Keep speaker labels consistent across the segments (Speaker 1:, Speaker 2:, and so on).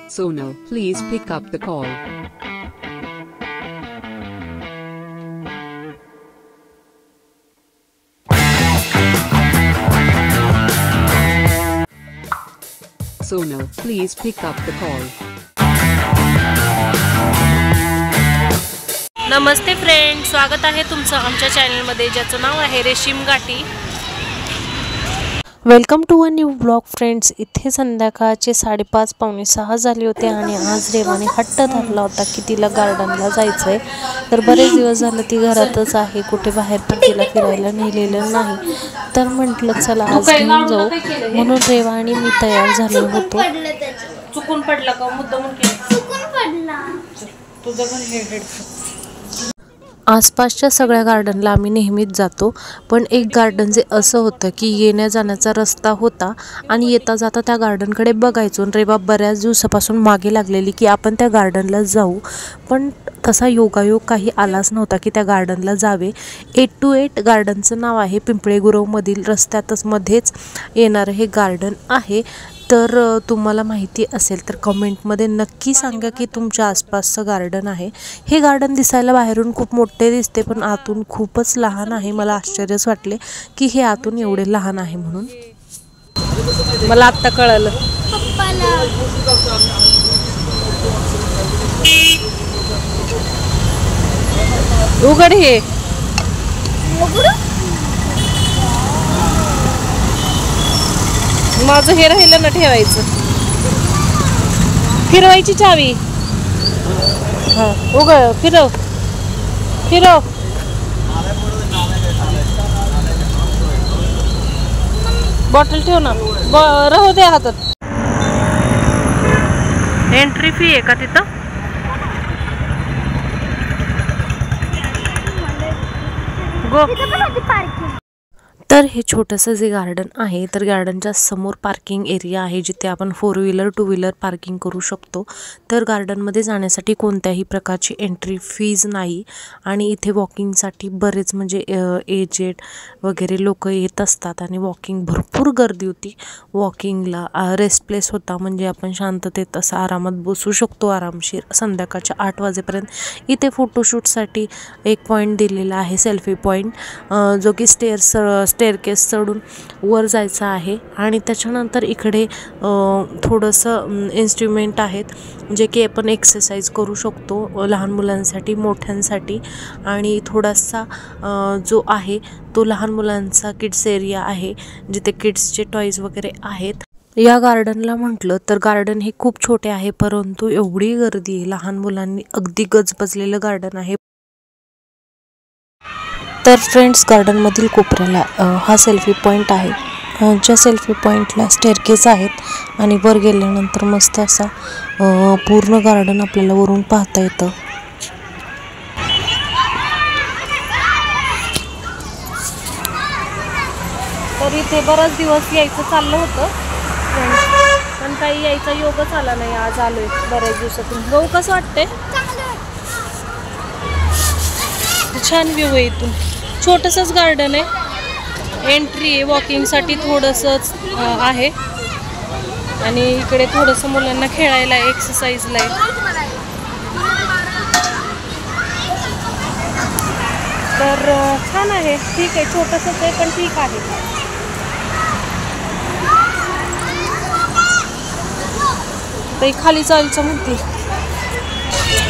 Speaker 1: Sonal, please pick up the call. Sonal, please pick up the call.
Speaker 2: Namaste friend, स्वागत आहे तुमचं आमच्या चॅनलमध्ये ज्याचं नाव आहे Reshim Gathi. Welcome to a new blog friends. इथे संध्याकाळचे 5:30 पावणे 6 झाले होते आणि आज रेवाने हट्ट धरला होता की तिला गार्डनला जायचंय. तर बरेच दिवस झाले ती घरातच आहे, कुठे बाहेर पण तिला फिरायला नेलेलं नाही. तर म्हटलं चला आज घेऊन जाऊ, म्हणून रेवा आणि मी तयार झालो होतो. चुकून पडला का? मुद्दाम चुकून पडला. तुझं पण हेड आसपासच्या सगळ्या गार्डनला आम्ही नेहमीच जातो, पण एक गार्डन जे असं होतं की येण्या जाण्याचा रस्ता होता आणि येता जाता त्या गार्डनकडे बघायचो. रेवा बऱ्याच दिवसापासून मागे लागलेली की आपण त्या गार्डनला जाऊ, पण तसा योगायोग काही आलाच नव्हता की त्या गार्डनला जावे. 828 गार्डनचं नाव आहे. पिंपळे गुरवमधील रस्त्यातच मध्येच येणारं हे गार्डन आहे. तर तुम्हाला माहिती असेल तर कमेंटमध्ये नक्की सांगा की तुमच्या आसपासचं गार्डन आहे. हे गार्डन दिसायला बाहेरून खूप मोठे दिसते, पण आतून खूपच लहान आहे. मला आश्चर्यच वाटले की हे आतून एवढे लहान आहे म्हणून. मला आत्ता कळलं. उघड हे. माझं हे राहिलं ना ठेवायचं. फिरवायची चावी. हा उघड, फिरव फिरव. बॉटल ठेव ना, राहू दे हातात. एंट्री फी आहे का तिथं? गो. तर हे छोटंसं जे गार्डन आहे, तर गार्डनच्या समोर पार्किंग एरिया आहे जिथे आपण 4 व्हीलर 2 व्हीलर पार्किंग करू शकतो. तर गार्डनमध्ये जाण्यासाठी कोणत्याही प्रकारची एंट्री फीज नाही आणि इथे वॉकिंगसाठी बरेच म्हणजे एजेड वगैरे लोक येत असतात आणि वॉकिंग भरपूर गर्दी होती. वॉकिंगला रेस्ट प्लेस होता, म्हणजे आपण शांततेत असं आरामात बसू शकतो आरामशीर. संध्याकाळच्या 8 वाजेपर्यंत इथे फोटोशूटसाठी एक पॉईंट दिलेला आहे, सेल्फी पॉईंट, जो की स्टेअरकेस चढून वर जायचं आहे. आणि त्याच्यानंतर इकडे थोडंसं इन्स्ट्रुमेंट आहेत जे की आपण एक्सरसाइज करू शकतो लहान मुलांसाठी मोठ्यांसाठी. आणि थोडासा जो आहे तो लहान मुलांचा किड्स एरिया आहे जिथे किड्सचे टॉईज वगैरे आहेत. या गार्डनला म्हटलं तर गार्डन हे खूप छोटे आहे, परंतु एवढी गर्दी आहे, लहान मुलांनी अगदी गजबजलेलं गार्डन आहे. तर फ्रेंड्स, गार्डनमधील कोपऱ्याला हा सेल्फी पॉईंट आहे, ज्या सेल्फी पॉईंटला स्टेअरकेस आहेत आणि वर गेल्यानंतर मस्त असा पूर्ण गार्डन आपल्याला वरून पाहता येतं. तर इथे बराच दिवस यायचं चाललं होतं, पण काही यायचा योगच आला नाही. आज आलोय बऱ्याच दिवसातून. गहू कसं वाटतंय? छान व्ह्यू आहे इथून. छोटंसंच गार्डन आहे, एंट्री आहे, वॉकिंगसाठी थोडंसंच आहे आणि इकडे थोडंसं मुलांना खेळायला एक्सरसाइजला आहे. तर छान आहे, ठीक आहे, छोटंसंच आहे पण ठीक आहे. तर खाली चालचं म्हणते,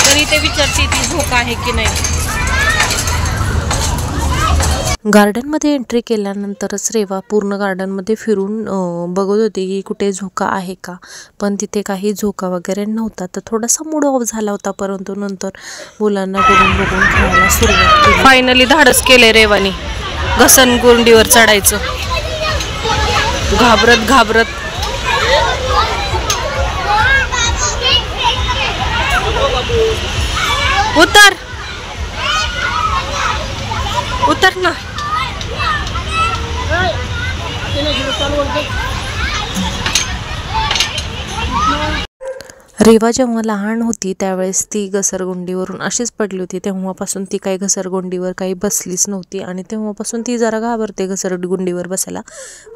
Speaker 2: तर इथे विचारते ती झोका आहे की नाही. गार्डनमध्ये एंट्री केल्यानंतरच रेवा पूर्ण गार्डनमध्ये फिरून बघत होती की कुठे झोका आहे का, पण तिथे काही झोका वगैरे नव्हता. तर थोडासा मूड ऑफ झाला होता, परंतु नंतर मुलांना बघून खेळायला सुरुवात केली. फायनली धाडस केले रेवानी घसरगुंडीवर चढायचं. घाबरत घाबरत उतर उतर ना. रेवा जेव्हा लहान होती त्यावेळेस ती घसरगुंडीवरून अशीच पडली होती. तेव्हापासून ती काही घसरगुंडीवर काही बसलीच नव्हती आणि तेव्हापासून ती जरा घाबरते घसरगुंडीवर बसायला.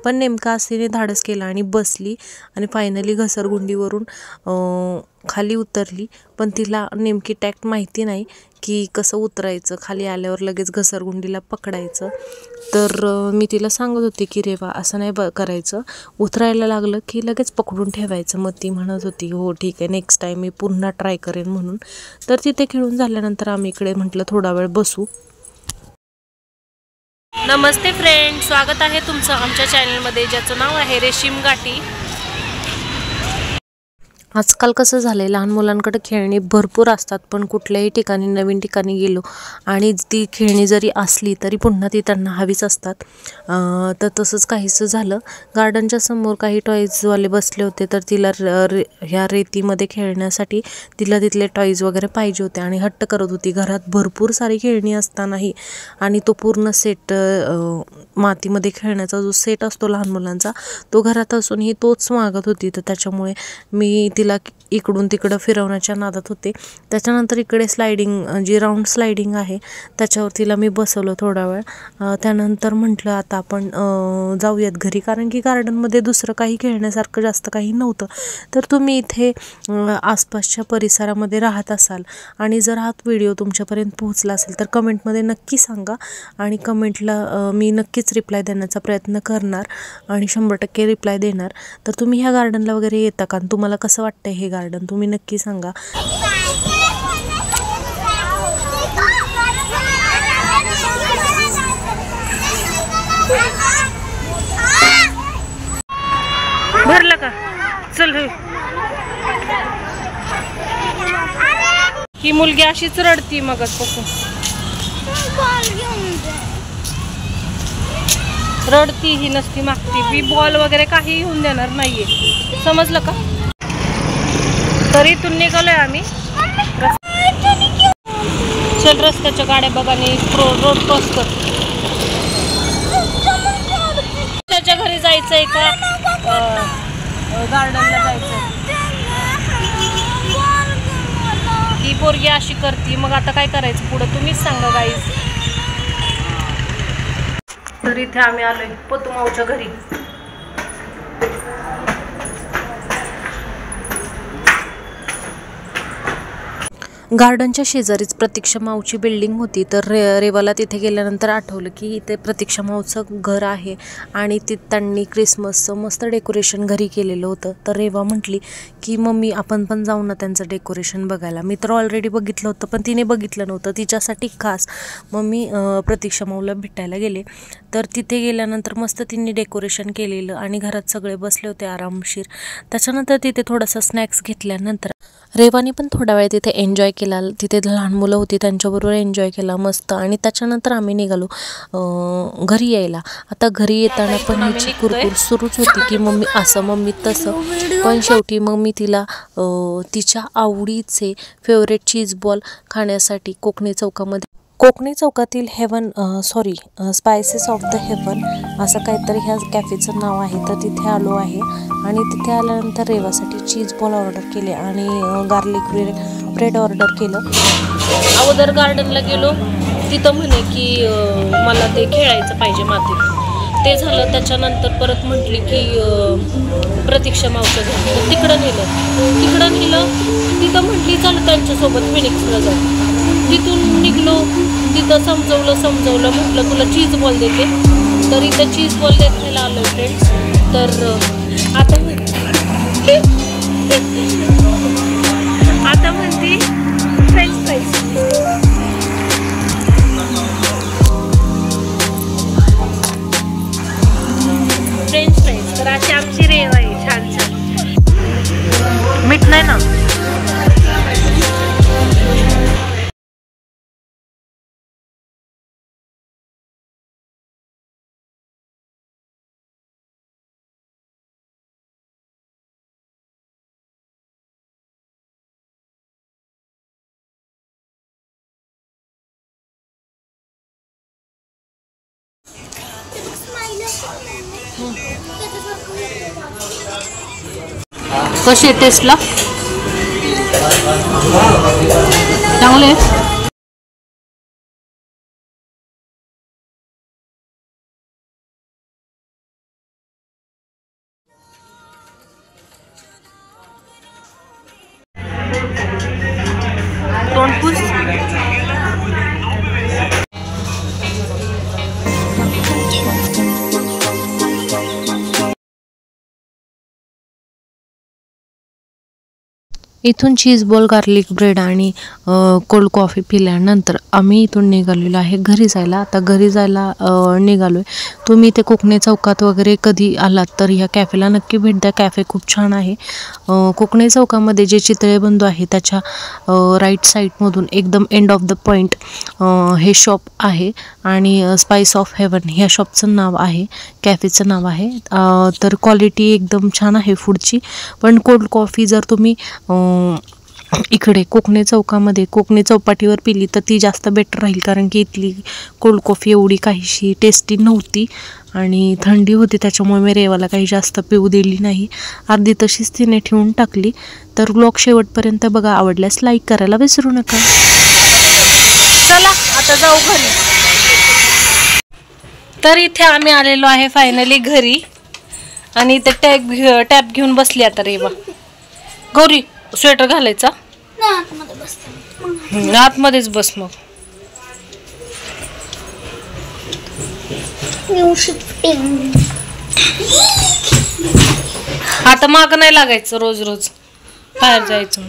Speaker 2: पण नेमका आज तिने धाडस केला आणि बसली आणि फायनली घसरगुंडीवरून खाली उतरली. पण तिला नेमकी टॅक्ट माहिती नाही की कसं उतरायचं, खाली आल्यावर लगेच घसरगुंडीला पकडायचं. तर मी तिला सांगत होते की रेवा असं नाही करायचं, उतरायला लागलं की लगेच पकडून ठेवायचं. मग ती म्हणत होती हो ठीक आहे, नेक्स्ट टाईम मी पुन्हा ट्राय करेन म्हणून. तर तिथे खेळून झाल्यानंतर आम्ही इकडे म्हटलं थोडा वेळ बसू. नमस्ते फ्रेंड, स्वागत आहे तुमचं आमच्या चॅनलमध्ये ज्याचं नाव आहे रेशीम गाठी. आजकाल कसं झालं आहे, लहान मुलांकडे खेळणी भरपूर असतात, पण कुठल्याही ठिकाणी नवीन ठिकाणी गेलो आणि ती खेळणी जरी असली तरी पुन्हा ती त्यांना हवीच असतात. तर तसंच काहीसं झालं. गार्डनच्या समोर काही टॉईजवाले बसले होते, तर तिला ह्या रेतीमध्ये खेळण्यासाठी तिला तिथले टॉईज वगैरे पाहिजे होते आणि हट्ट करत होती. घरात भरपूर सारी खेळणी असतानाही आणि तो पूर्ण सेट मातीमध्ये खेळण्याचा जो सेट असतो लहान मुलांचा, तो घरात असूनही तोच मागत होती. तर त्याच्यामुळे मी तिला इकडून तिकडं फिरवण्याच्या नादात होते. त्याच्यानंतर इकडे स्लायडिंग, जी राऊंड स्लायडिंग आहे त्याच्यावर तिला मी बसवलं थोडा वेळ. त्यानंतर म्हटलं आता आपण जाऊयात घरी, कारण की गार्डनमध्ये दुसरं काही खेळण्यासारखं जास्त काही नव्हतं. तर तुम्ही इथे आसपासच्या परिसरामध्ये राहत असाल आणि जर हा व्हिडिओ तुमच्यापर्यंत पोहोचला असेल तर कमेंटमध्ये नक्की सांगा आणि कमेंटला मी नक्कीच रिप्लाय देण्याचा प्रयत्न करणार आणि 100% रिप्लाय देणार. तर तुम्ही ह्या गार्डनला वगैरे येता का, तुम्हाला कसं वाटतं हे गार्डन, तुम्ही नक्की सांगा. भरलं का, चल. ही मुलगी अशीच रडती मगाचपासून, रडती ही नसती मागती. मी बॉल वगैरे काही येऊन देणार नाहीये, समजलं का. तरी इथून निघालोय आम्ही. चल, रस्त्याच्या गाड्या बघा आणि रोड क्रॉस कर. त्याच्या घरी जायचंय का गार्डनला जायचंय. ही पोरगी अशी करती, मग आता काय करायचं पुढं तुम्हीच सांगा गाईज. तर इथे आम्ही आलोय पतुमाऊच्या घरी. गार्डनच्या शेजारीच प्रतीक्षा माऊची बिल्डिंग होती. तर रेवाला तिथे गेल्यानंतर आठवलं की इथे प्रतीक्षा माऊचं घर आहे आणि त्यांनी क्रिसमसचं मस्त डेकोरेशन घरी केलेलं होतं. तर रेवा म्हटली की मम्मी आपण पण जाऊ ना त्यांचं डेकोरेशन बघायला. मी तर ऑलरेडी बघितलं होतं पण तिने बघितलं नव्हतं, तिच्यासाठी खास मम्मी प्रतीक्षा माऊला भेटायला गेले. तर तिथे गेल्यानंतर मस्त तिने डेकोरेशन केलेलं आणि घरात सगळे बसले होते आरामशीर. त्याच्यानंतर तिथे थोडासा स्नॅक्स घेतल्यानंतर रेवाने पण थोडा वेळ तिथे एन्जॉय केला. तिथे लहान मुलं होती त्यांच्याबरोबर एन्जॉय केला मस्त. आणि त्याच्यानंतर आम्ही निघालो घरी यायला. आता घरी येताना पण ह्याची कुरकुर सुरूच होती की मम्मी असं मम्मी तसं. पण शेवटी मग मी तिला तिच्या आवडीचे फेवरेट चीज बॉल खाण्यासाठी कोकणी चौकातील स्पायसेस ऑफ द हेवन असं काहीतरी ह्या कॅफेचं नाव आहे. तर तिथे आलो आहे आणि तिथे आल्यानंतर रेवासाठी चीज बॉल ऑर्डर केले आणि गार्लिक ब्रेड ऑर्डर केलं. अगोदर गार्डनला गेलो, तिथं म्हणे की मला ते खेळायचं पाहिजे मातीत, ते झालं. त्याच्यानंतर परत म्हटली की प्रतीक्षा मावचं घर, तिकडं नेलं. तिथं म्हटली चालू त्यांच्यासोबत फिनिक्सला जाऊ. तिथून निघलो, तिथं समजवलं म्हटलं तुला चीज बॉल देते. तर इथं चीज बॉल देखायला आलो फ्रेंड्स. तर आता म्हणती फ्रेंच फ्राईज. तर अशी आमची रेव आहे छान छान. मीठ नाही ना. कशी टेस्टला चांगले तोंडपूस इथून चीज बॉल, गार्लिक ब्रेड आणि कोल्ड कॉफी पिल्यानंतर आम्ही इथून निघालेलो आहे घरी जायला. आता घरी जायला निघालो आहे. तुम्ही ते कोकणे चौकात वगैरे कधी आलात तर ह्या कॅफेला नक्की भेट द्या. कॅफे खूप छान आहे. कोकणे चौकामध्ये जे चितळे बंधू आहे त्याच्या राईट साईडमधून एकदम एंड ऑफ द पॉईंट हे शॉप आहे आणि स्पाइस ऑफ हेवन ह्या शॉपचं नाव आहे, कॅफेचं नाव आहे. तर क्वालिटी एकदम छान आहे फूडची. पण कोल्ड कॉफी जर तुम्ही इकडे कोकणे चौकामध्ये कोकणे चौपाटीवर पिली तर ती जास्त बेटर राहील, कारण की इथली कोल्ड कॉफी एवढी काहीशी टेस्टी नव्हती आणि थंडी होती, त्याच्यामुळे मी रेवाला काही जास्त पिऊ दिली नाही. अर्धी तशीच तिने ठेवून टाकली. तर व्लॉग शेवटपर्यंत बघा. आवडल्यास लाईक करायला विसरू नका. चला आता जाऊ घरी. तर इथे आम्ही आलेलो आहे फायनली घरी आणि इथे टॅप घेऊन बसली आता रेवा. गौरी स्वेटर घालायचा आतमध्येच बस. मग आता माग नाही लागायचं रोज रोज बाहेर जायचं.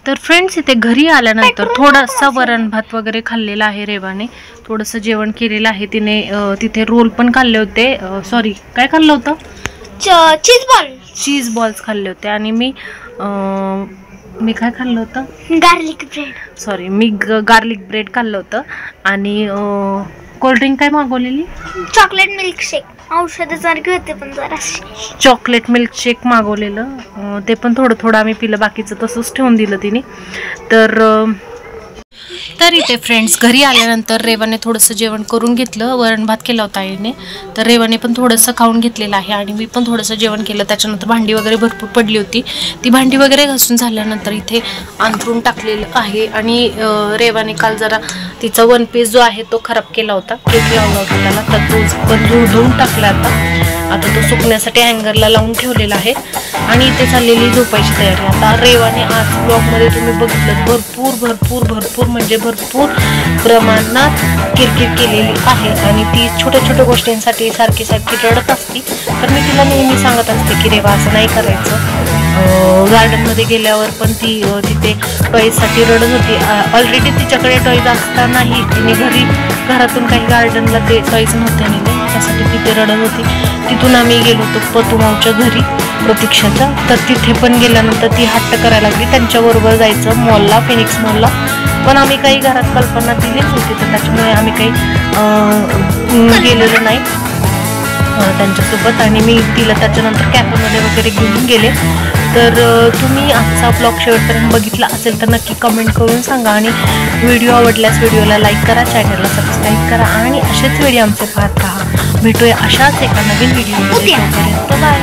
Speaker 2: तर फ्रेंड्स इथे घरी आल्यानंतर थोडासा वरण भात वगैरे खाल्लेला आहे रेवाने. थोडंसं जेवण केलेलं आहे तिने. तिथे रोल पण खाल्ले होते. सॉरी काय खाल्लं होतं? चीज बॉल्स खाल्ले होते. आणि मी काय खाल्लं होतं?
Speaker 3: Garlic bread.
Speaker 2: सॉरी मी गार्लिक ब्रेड खाल्लं होतं. आणि कोल्ड्रिंक काय मागवलेली?
Speaker 3: Chocolate milkshake. औषधासारखे होते पण जरा.
Speaker 2: चॉकलेट मिल्कशेक मागवलेलं. ते पण थोडं थोडं आम्ही पिलं, बाकीचं तसंच ठेवून दिलं तिने. तर इथे फ्रेंड्स घरी आल्यानंतर रेवाने थोडंसं जेवण करून घेतलं. वरण भात केला होता आईने, तर रेवाने पण थोडंसं खाऊन घेतलेलं आहे आणि मी पण थोडंसं जेवण केलं. त्याच्यानंतर भांडी वगैरे भरपूर पडली होती. ती भांडी वगैरे घासून झाल्यानंतर इथे अंथरून टाकलेलं आहे. आणि रेवाने काल जरा तिचा वन पीस जो आहे तो खराब केला होता, केक लावला होता त्याला, तर तो पण धुवून टाकला आता तो सुकण्यासाठी हँगरला लावून ठेवलेला आहे. आणि इथे चाललेली झोपायची तयारी. आता रेवाने आज ब्लॉगमध्ये तुम्ही बघितलं भरपूर भरपूर भरपूर म्हणजे भरपूर प्रमाणात किरकिर केलेली आहे आणि ती छोट्या छोट्या गोष्टींसाठी सारखी रडत असती. तर मी तिला नेहमी सांगत असते की रेवा असं नाही करायचं. गार्डनमध्ये गेल्यावर पण ती तिथे टॉईजसाठी रडत होती. ऑलरेडी तिच्याकडे टॉईज असतानाही तिने घरातून काही गार्डनला ते टॉईज नव्हते नेले, त्यासाठी तिथे रडत होती. तिथून आम्ही गेलो होतो पतुमावच्या घरी प्रतीक्षाच्या. तर तिथे पण गेल्यानंतर ती हट्ट करायला लागली त्यांच्याबरोबर जायचं मॉलला, फिनिक्स मॉलला. पण आम्ही काही घरात कल्पना दिलीच होती, तर त्याच्यामुळे आम्ही काही गेलेलो नाही त्यांच्यासोबत. आणि मी तिला त्याच्यानंतर कॅफेमध्ये वगैरे घेऊन गेले. तर तुम्ही आजचा ब्लॉग शेवटपर्यंत बघितला असेल तर नक्की कमेंट करून सांगा. आणि व्हिडिओ आवडल्यास व्हिडिओला लाईक करा, चॅनलला सबस्क्राईब करा आणि असेच व्हिडिओ आमचे पाहत राहा. भेटूया अशाच एका नवीन व्हिडिओमध्ये. बाय.